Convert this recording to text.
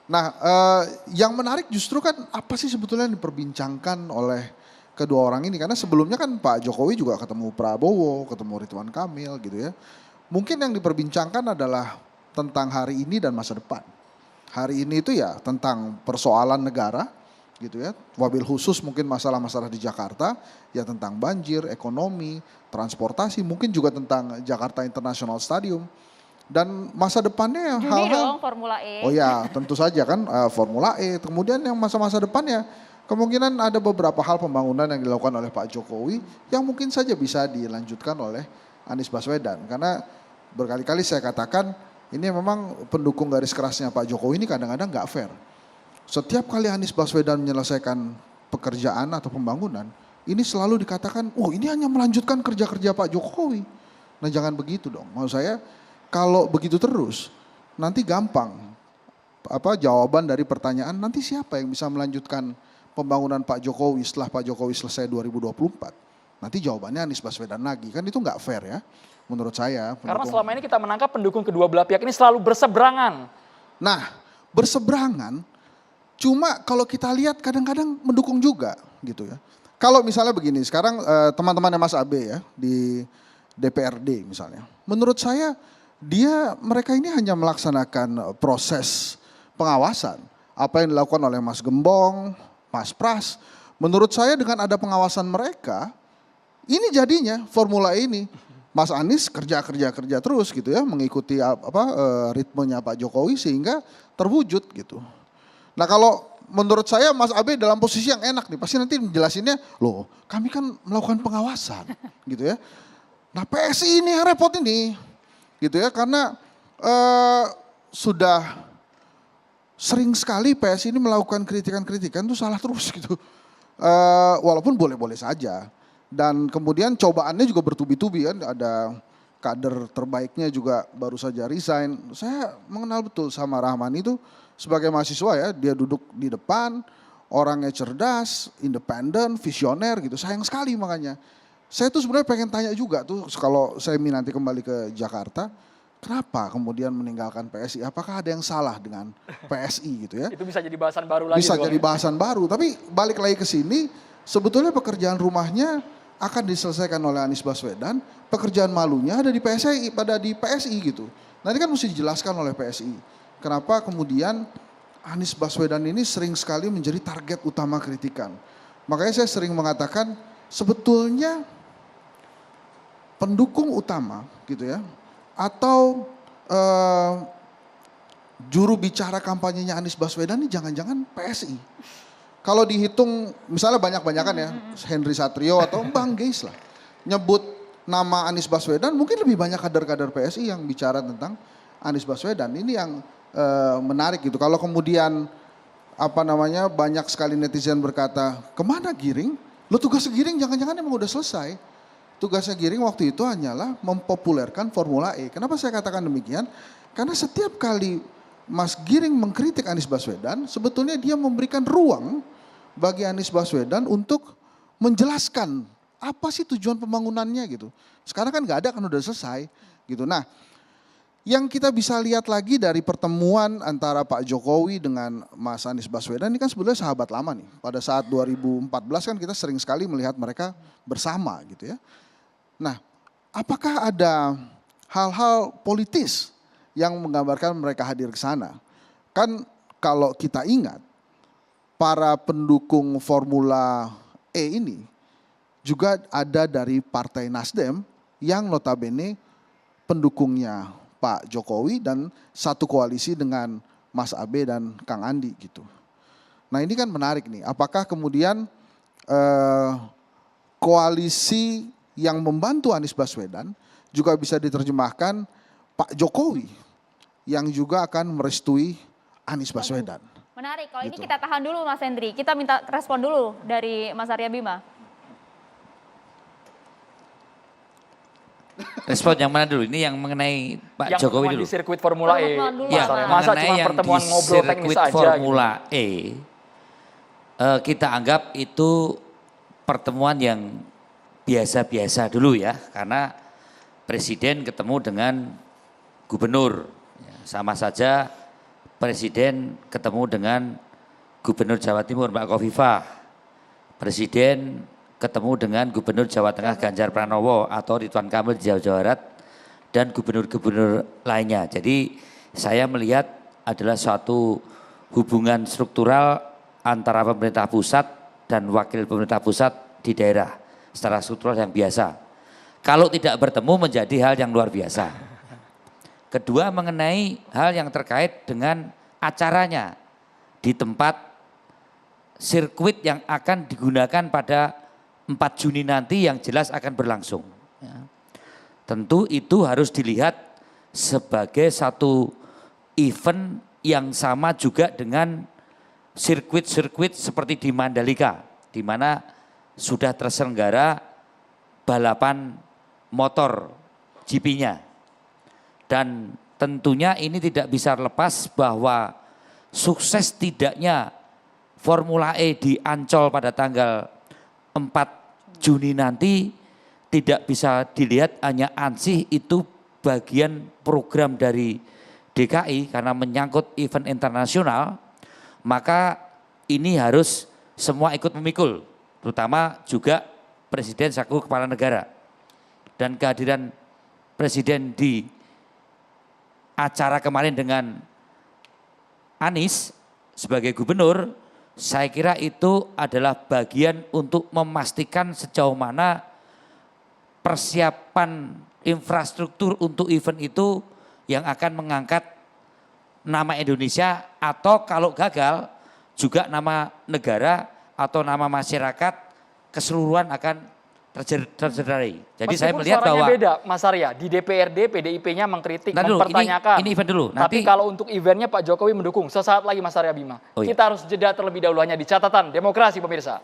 Nah, yang menarik justru kan apa sih sebetulnya yang diperbincangkan oleh kedua orang ini? Karena sebelumnya kan Pak Jokowi juga ketemu Prabowo, ketemu Ridwan Kamil gitu ya. Mungkin yang diperbincangkan adalah tentang hari ini dan masa depan. Hari ini itu ya tentang persoalan negara gitu ya. Wabil khusus mungkin masalah-masalah di Jakarta, ya tentang banjir, ekonomi, transportasi, mungkin juga tentang Jakarta International Stadium. Dan masa depannya Juni hal-hal. dong Formula Oh E. ya, tentu saja kan Formula E. Kemudian yang masa-masa depannya kemungkinan ada beberapa hal pembangunan yang dilakukan oleh Pak Jokowi yang mungkin saja bisa dilanjutkan oleh Anies Baswedan. Karena berkali-kali saya katakan ini memang pendukung garis kerasnya Pak Jokowi ini kadang-kadang nggak fair. Setiap kali Anies Baswedan menyelesaikan pekerjaan atau pembangunan, ini selalu dikatakan, oh ini hanya melanjutkan kerja-kerja Pak Jokowi. Nah jangan begitu dong. Maksud saya kalau begitu terus nanti gampang jawaban dari pertanyaan nanti siapa yang bisa melanjutkan pembangunan Pak Jokowi setelah Pak Jokowi selesai 2024. Nanti jawabannya Anies Baswedan lagi. Kan itu nggak fair ya menurut saya. Karena selama ini kita menangkap pendukung kedua belah pihak ini selalu berseberangan. Nah berseberangan cuma kalau kita lihat kadang-kadang mendukung juga gitu ya. Kalau misalnya begini sekarang teman-temannya Mas Abe ya di DPRD misalnya. Menurut saya mereka ini hanya melaksanakan proses pengawasan. Apa yang dilakukan oleh Mas Gembong, Mas Pras. Menurut saya dengan ada pengawasan mereka, ini jadinya formula ini. Mas Anies kerja terus gitu ya, mengikuti ritmenya Pak Jokowi sehingga terwujud gitu. Nah kalau menurut saya Mas Abe dalam posisi yang enak nih, pasti nanti menjelasinnya, loh kami kan melakukan pengawasan gitu ya. Nah PSI ini yang repot ini. Gitu ya karena sudah sering sekali PSI ini melakukan kritikan-kritikan itu salah terus gitu. Walaupun boleh-boleh saja. Dan kemudian cobaannya juga bertubi-tubi kan, ada kader terbaiknya juga baru saja resign. Saya mengenal betul sama Rahman itu sebagai mahasiswa ya, dia duduk di depan, orangnya cerdas, independen, visioner gitu. Sayang sekali makanya. Saya tuh sebenarnya pengen tanya juga tuh kalau saya nanti kembali ke Jakarta, kenapa kemudian meninggalkan PSI? Apakah ada yang salah dengan PSI gitu ya? Itu bisa jadi bahasan baru lagi. Bisa jadi bahasan baru, tapi balik lagi ke sini, sebetulnya pekerjaan rumahnya akan diselesaikan oleh Anies Baswedan, pekerjaan malunya ada di PSI gitu. Nanti kan mesti dijelaskan oleh PSI. Kenapa kemudian Anies Baswedan ini sering sekali menjadi target utama kritikan. Makanya saya sering mengatakan sebetulnya pendukung utama gitu ya atau juru bicara kampanyenya Anies Baswedan ini jangan-jangan PSI. Kalau dihitung misalnya banyak-banyakan ya Henry Satrio atau Bang Geis lah nyebut nama Anies Baswedan mungkin lebih banyak kader-kader PSI yang bicara tentang Anies Baswedan. Ini yang menarik gitu. Kalau kemudian banyak sekali netizen berkata kemana Giring? Lo tugas Giring jangan-jangan emang udah selesai. Tugasnya Giring waktu itu hanyalah mempopulerkan Formula E. Kenapa saya katakan demikian? Karena setiap kali Mas Giring mengkritik Anies Baswedan, sebetulnya dia memberikan ruang bagi Anies Baswedan untuk menjelaskan apa sih tujuan pembangunannya gitu. Sekarang kan nggak ada kan udah selesai gitu. Nah yang kita bisa lihat lagi dari pertemuan antara Pak Jokowi dengan Mas Anies Baswedan ini kan sebenarnya sahabat lama nih. Pada saat 2014 kan kita sering sekali melihat mereka bersama gitu ya. Nah, apakah ada hal-hal politis yang menggambarkan mereka hadir ke sana? Kan kalau kita ingat, para pendukung Formula E ini juga ada dari Partai Nasdem yang notabene pendukungnya Pak Jokowi dan satu koalisi dengan Mas Abe dan Kang Andi gitu. Nah ini kan menarik nih, apakah kemudian koalisi yang membantu Anies Baswedan juga bisa diterjemahkan Pak Jokowi yang juga akan merestui Anies Baswedan. Menarik, kalau Gitu. ini kita tahan dulu Mas Hendri, kita minta respon dulu dari Mas Arya Bima. Respon yang mana dulu? Ini yang mengenai Pak Yang Jokowi pertemuan dulu. di sirkuit Formula E. Pertemuan dulu, Ya, Mas. Masa mengenai cuma yang pertemuan di ngobrol teknis sirkuit aja gitu. Formula E, kita anggap itu pertemuan yang biasa-biasa dulu ya, karena presiden ketemu dengan gubernur, ya, sama saja Presiden ketemu dengan Gubernur Jawa Timur Mbak Khofifah. Presiden ketemu dengan Gubernur Jawa Tengah Ganjar Pranowo atau Ridwan Kamil di Jawa Barat dan gubernur-gubernur lainnya. Jadi saya melihat adalah suatu hubungan struktural antara pemerintah pusat dan wakil pemerintah pusat di daerah secara struktural yang biasa. Kalau tidak bertemu menjadi hal yang luar biasa. Kedua mengenai hal yang terkait dengan acaranya di tempat sirkuit yang akan digunakan pada 4 Juni nanti yang jelas akan berlangsung. Ya. Tentu itu harus dilihat sebagai satu event yang sama juga dengan sirkuit-sirkuit seperti di Mandalika, di mana sudah terselenggara balapan motor GP-nya. Dan tentunya ini tidak bisa lepas bahwa sukses tidaknya Formula E di Ancol pada tanggal 4 Juni nanti tidak bisa dilihat hanya ansih itu bagian program dari DKI karena menyangkut event internasional, maka ini harus semua ikut memikul, terutama juga Presiden selaku kepala negara. Dan kehadiran Presiden di acara kemarin dengan Anies sebagai gubernur, saya kira itu adalah bagian untuk memastikan sejauh mana persiapan infrastruktur untuk event itu yang akan mengangkat nama Indonesia atau kalau gagal juga nama negara atau nama masyarakat keseluruhan akan tercederai. Jadi saya melihat bahwa beda Mas Arya, di DPRD PDIP-nya mengkritik, mempertanyakan. Ini event dulu. Tapi kalau untuk eventnya Pak Jokowi mendukung. Sesaat lagi Mas Arya Bima. Oh iya. Kita harus jeda terlebih dahulu hanya di catatan demokrasi pemirsa.